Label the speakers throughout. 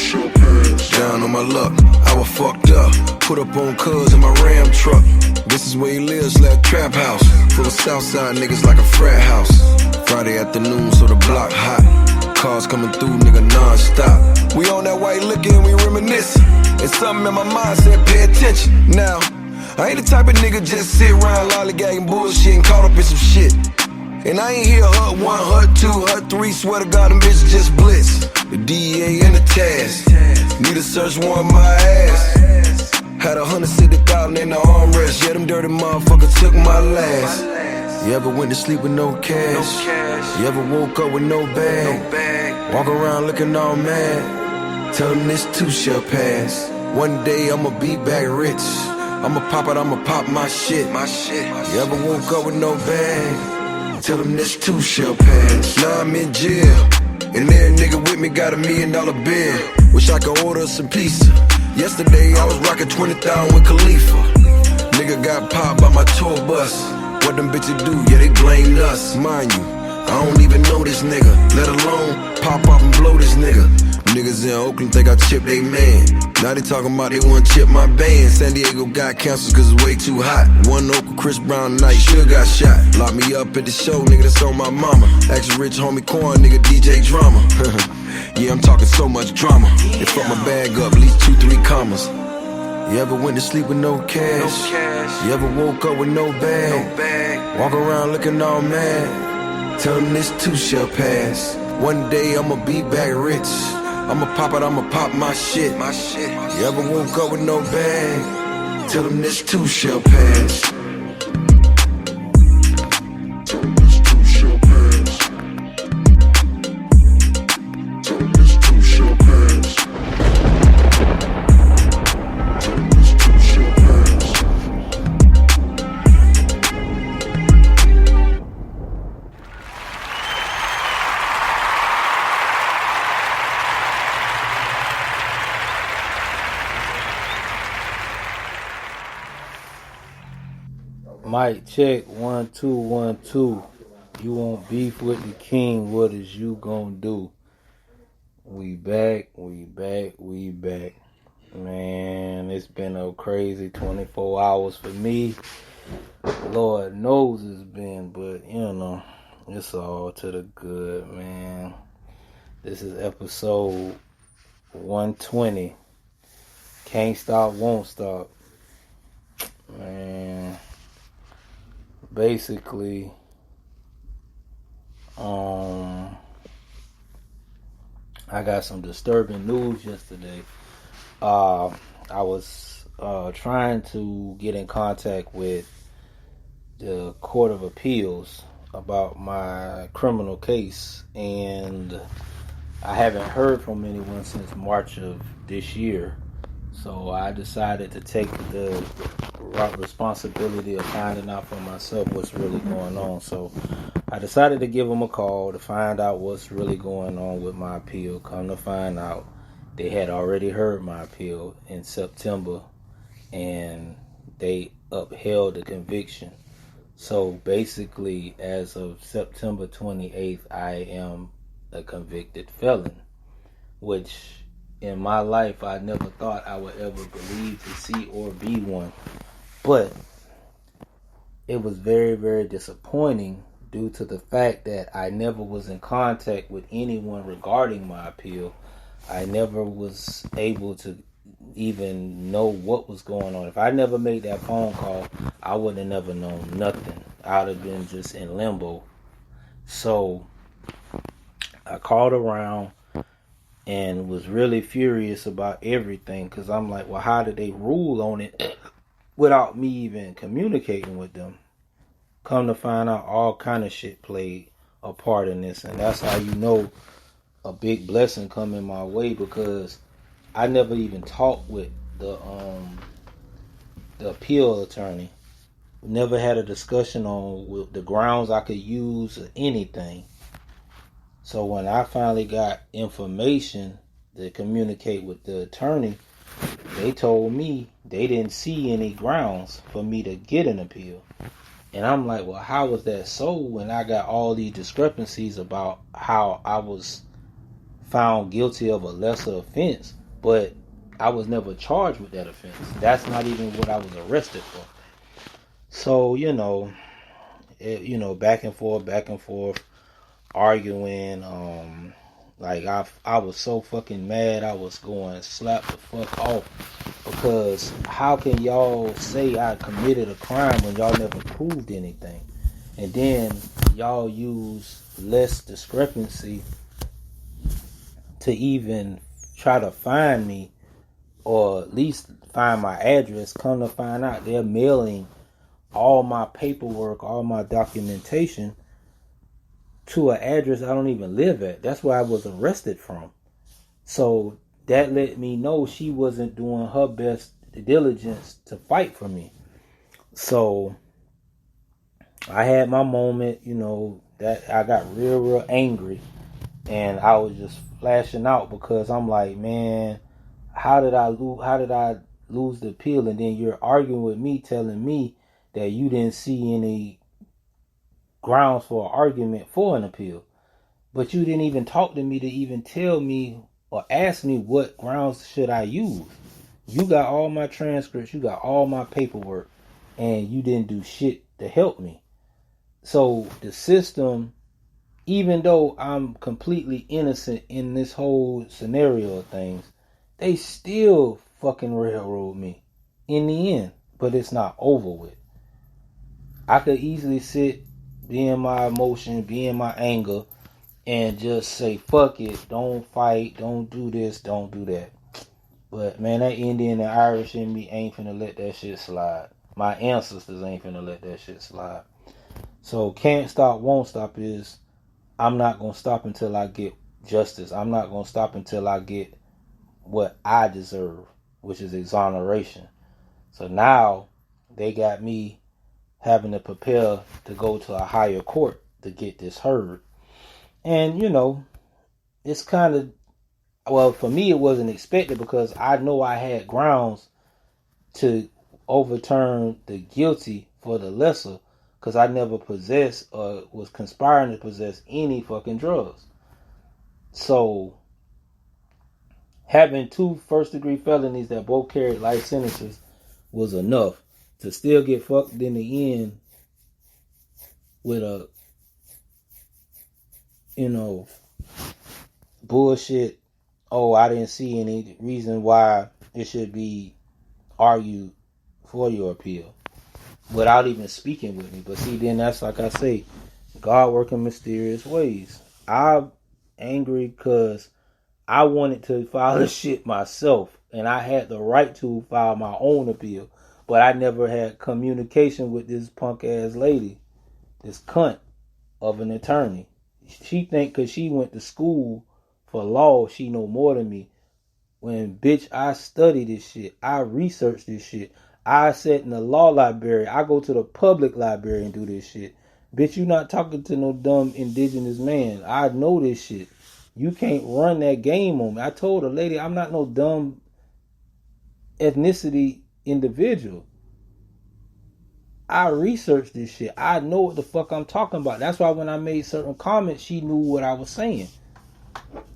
Speaker 1: Down on my luck, I was fucked up. Put up on cuz in my Ram truck. This is where he lives, like trap house. Full of Southside niggas like a frat house. Friday afternoon, so the block hot. Cars coming through, nigga, non-stop. We on that white liquor and we reminiscing. And something in my mind said, pay attention. Now, I ain't the type of nigga just sit around lollygagging bullshit and caught up in some shit. And I ain't hear HUD 1, HUD 2, HUD 3, swear to God, them bitches just blitz. The DEA and the task. Need a search warrant my ass. Had 160,000 in the armrest. Yeah, them dirty motherfuckers took my last. You ever went to sleep with no cash? You ever woke up with no bag? Walk around looking all mad. Tell them this too shall pass. One day I'ma be back rich. I'ma pop it, I'ma pop my shit. You ever woke up with no bag? Tell them this too shall pass. Now I'm in jail. And every nigga with me got $1 million bill. Wish I could order some pizza. Yesterday I was rocking 20,000 with Khalifa. Nigga got popped by my tour bus. What them bitches do? Yeah, they blamed us. Mind you, I don't even know this nigga. Let alone pop off and blow this nigga. Niggas in Oakland think I chipped they man. Now they talking about they wanna chip my band. San Diego got canceled cause it's way too hot. One Oakland Chris Brown tonight, should got shot. Locked me up at the show, nigga, that's on my mama. Action rich homie Corn, nigga, DJ drama. Yeah, I'm talking so much drama. They fuck my bag up, at least 2-3 commas. You ever went to sleep with no cash? You ever woke up with no bag? Walk around looking all mad. Tell them this too shall pass. One day I'ma be back rich. I'ma pop it, I'ma pop my shit. You ever woke up with no bag? Tell them this too shall pass.
Speaker 2: Mic check 1 2 1 2. You want beef with the king? What is you gonna do? We back. Man, it's been a crazy 24 hours for me. Lord knows it's been, but you know, it's all to the good, man. This is episode 120. Can't stop, won't stop. Man. Basically, I got some disturbing news yesterday. I was trying to get in contact with the Court of Appeals about my criminal case, and I haven't heard from anyone since March of this year. So I decided to take the responsibility of finding out for myself what's really going on. So I decided to give them a call to find out what's really going on with my appeal. Come to find out, they had already heard my appeal in September, and they upheld the conviction. So basically, as of September 28th, I am a convicted felon, which in my life, I never thought I would ever believe to see or be one. But it was very, very disappointing due to the fact that I never was in contact with anyone regarding my appeal. I never was able to even know what was going on. If I never made that phone call, I would have never known nothing. I would have been just in limbo. So I called around and was really furious about everything, because I'm like, well, how did they rule on it without me even communicating with them? Come to find out, all kind of shit played a part in this, and that's how you know a big blessing coming my way, because I never even talked with the appeal attorney. Never had a discussion on the grounds I could use or anything. So when I finally got information to communicate with the attorney, they told me they didn't see any grounds for me to get an appeal. And I'm like, well, how was that so when I got all these discrepancies about how I was found guilty of a lesser offense, but I was never charged with that offense. That's not even what I was arrested for. So, back and forth, arguing. Like I was so fucking mad. I was going slap the fuck off because how can y'all say I committed a crime when y'all never proved anything, and then y'all use less discrepancy to even try to find me or at least find my address. Come to find out, they're mailing all my paperwork, all my documentation to an address I don't even live at. That's where I was arrested from. So that let me know she wasn't doing her best diligence to fight for me. So I had my moment, that I got real angry, and I was just flashing out because I'm like, man, how did I lose the appeal? And then you're arguing with me, telling me that you didn't see any grounds for an argument for an appeal. But you didn't even talk to me to even tell me or ask me what grounds should I use. You got all my transcripts, you got all my paperwork, and you didn't do shit to help me. So the system, even though I'm completely innocent in this whole scenario of things, they still fucking railroad me in the end. But it's not over with. I could easily sit, be in my emotion, be in my anger, and just say, fuck it, don't fight, don't do this, don't do that. But, man, that Indian and Irish in me ain't finna let that shit slide. My ancestors ain't finna let that shit slide. So, can't stop, won't stop is, I'm not gonna stop until I get justice. I'm not gonna stop until I get what I deserve, which is exoneration. So now, they got me having to prepare to go to a higher court to get this heard. And, it's kind of, well, for me, it wasn't expected because I know I had grounds to overturn the guilty for the lesser because I never possessed or was conspiring to possess any fucking drugs. So, having 2 first-degree felonies that both carried life sentences was enough to still get fucked in the end with a, bullshit, oh, I didn't see any reason why it should be argued for your appeal without even speaking with me. But see, then that's like I say, God working mysterious ways. I'm angry because I wanted to file the shit myself, and I had the right to file my own appeal, but I never had communication with this punk ass lady, this cunt of an attorney. She think because she went to school for law, she know more than me. When, bitch, I study this shit. I research this shit. I sit in the law library. I go to the public library and do this shit. Bitch, you not talking to no dumb indigenous man. I know this shit. You can't run that game on me. I told the lady I'm not no dumb ethnicity individual. I researched this shit. I know what the fuck I'm talking about. That's why when I made certain comments, she knew what I was saying.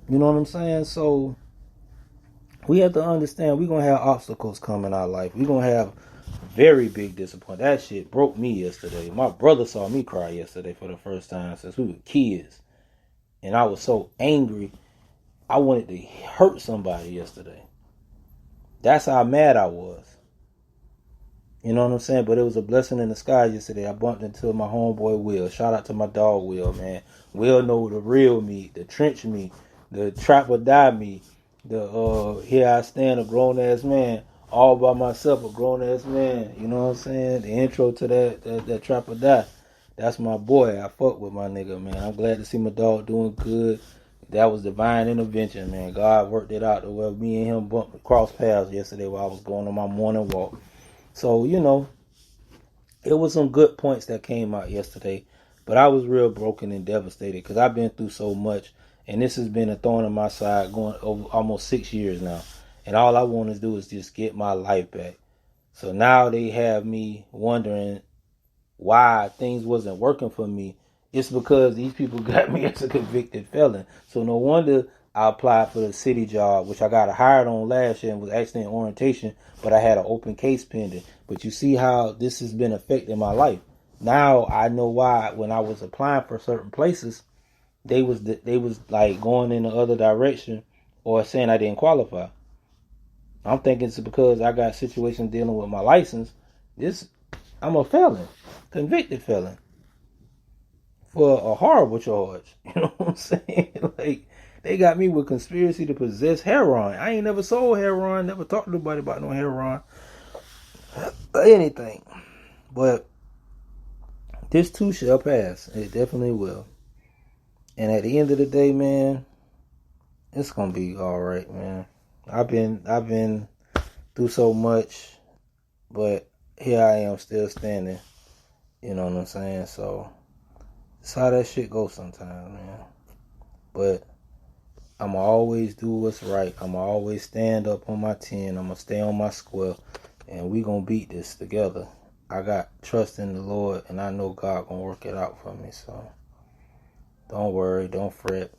Speaker 2: You know what I'm saying? So we have to understand we're going to have obstacles come in our life. We're going to have very big disappointment. That shit broke me yesterday. My brother saw me cry yesterday for the first time since we were kids. And I was so angry. I wanted to hurt somebody yesterday. That's how mad I was. You know what I'm saying? But it was a blessing in the sky yesterday. I bumped into my homeboy Will. Shout out to my dog Will, man. Will know the real me, the trench me, the trap or die me, the here I stand, a grown ass man, all by myself, a grown ass man. You know what I'm saying? The intro to that trap or die. That's my boy. I fuck with my nigga, man. I'm glad to see my dog doing good. That was divine intervention, man. God worked it out to where me and him bumped cross paths yesterday while I was going on my morning walk. So, it was some good points that came out yesterday, but I was real broken and devastated because I've been through so much, and this has been a thorn in my side going over almost 6 years now, and all I want to do is just get my life back. So now they have me wondering why things wasn't working for me. It's because these people got me as a convicted felon. So no wonder I applied for the city job, which I got hired on last year and was actually in orientation, but I had an open case pending. But you see how this has been affecting my life. Now I know why when I was applying for certain places, they was like going in the other direction or saying I didn't qualify. I'm thinking it's because I got situations dealing with my license. I'm a felon, convicted felon for a horrible charge. You know what I'm saying? Like, they got me with conspiracy to possess heroin. I ain't never sold heroin, never talked to nobody about no heroin or anything. But this too shall pass. It definitely will. And at the end of the day, man, it's gonna be all right, man. I've been through so much, but here I am still standing. You know what I'm saying? So it's how that shit goes sometimes, man. But I'ma always do what's right. I'ma always stand up on my 10. I'ma stay on my square, and we gonna beat this together. I got trust in the Lord, and I know God gonna work it out for me. So don't worry, don't fret.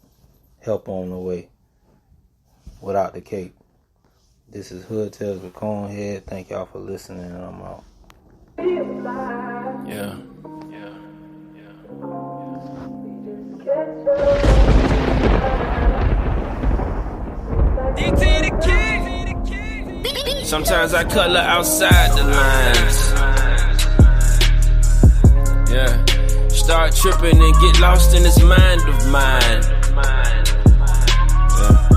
Speaker 2: Help on the way. Without the cape. This is Hood Tales with ConeHead. Thank y'all for listening, and I'm out.
Speaker 3: Yeah. Sometimes I color outside the lines. Yeah. Start tripping and get lost in this mind of mine. Yeah.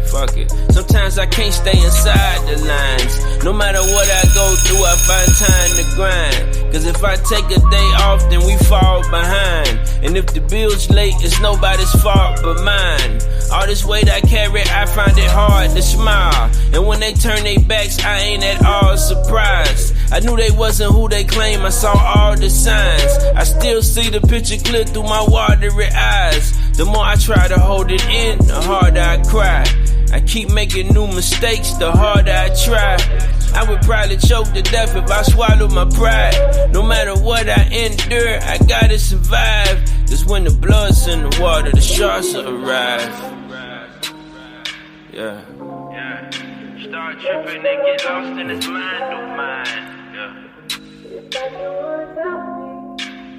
Speaker 3: Fuck it. Sometimes I can't stay inside the lines. No matter what I go through, I find time to grind. Cause if I take a day off, then we fall behind. And if the bill's late, it's nobody's fault but mine. All this weight I carry, I find it hard to smile. And when they turn their backs, I ain't at all surprised. I knew they wasn't who they claim, I saw all the signs. I still see the picture clear through my watery eyes. The more I try to hold it in, the harder I cry. I keep making new mistakes, the harder I try. I would probably choke to death if I swallowed my pride. No matter what I endure, I gotta survive. Cause when the blood's in the water, the sharks will arrive. Yeah. Start tripping and get lost in this mind of mine.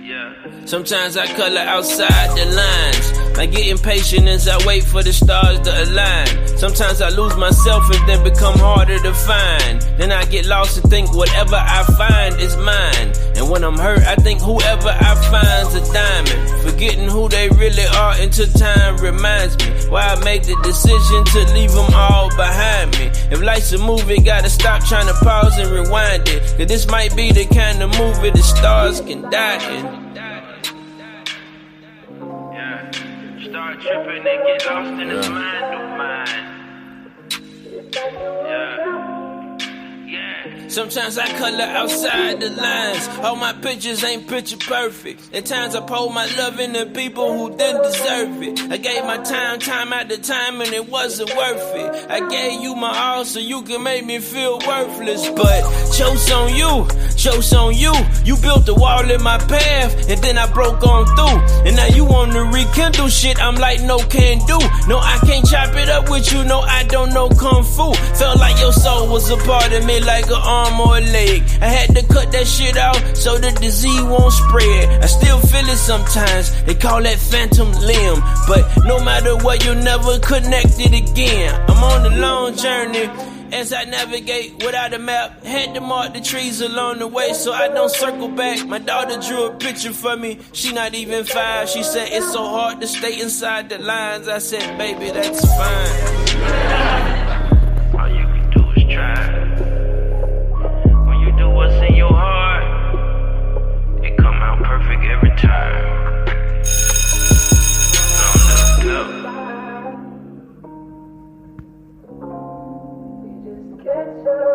Speaker 3: Yeah. Sometimes I color outside the lines. I get impatient as I wait for the stars to align. Sometimes I lose myself and then become harder to find. Then I get lost and think whatever I find is mine. And when I'm hurt, I think whoever I find's a diamond. Forgetting who they really are until time reminds me why I make the decision to leave them all behind me. If life's a movie, gotta stop trying to pause and rewind it. Cause this might be the kind of movie the stars can die in. Start tripping and get lost in this mind of mine. Sometimes I color outside the lines. All my pictures ain't picture perfect. At times I pour my love into people who didn't deserve it. I gave my time after time, and it wasn't worth it. I gave you my all so you could make me feel worthless. But chose on you. You built a wall in my path, and then I broke on through. And now you wanna rekindle shit, I'm like, no can do. No, I can't chop it up with you, no, I don't know kung fu. Felt like your soul was a part of me, like an arm or a leg. I had to cut that shit out so the disease won't spread. I still feel it sometimes, they call that phantom limb. But no matter what, you'll never connect it again. I'm on a long journey as I navigate without a map. Had to mark the trees along the way so I don't circle back. My daughter drew a picture for me, she not even 5. She said it's so hard to stay inside the lines. I said, baby, that's fine. All you can do is try. When you do what's in your heart, it come out perfect every time. Get you.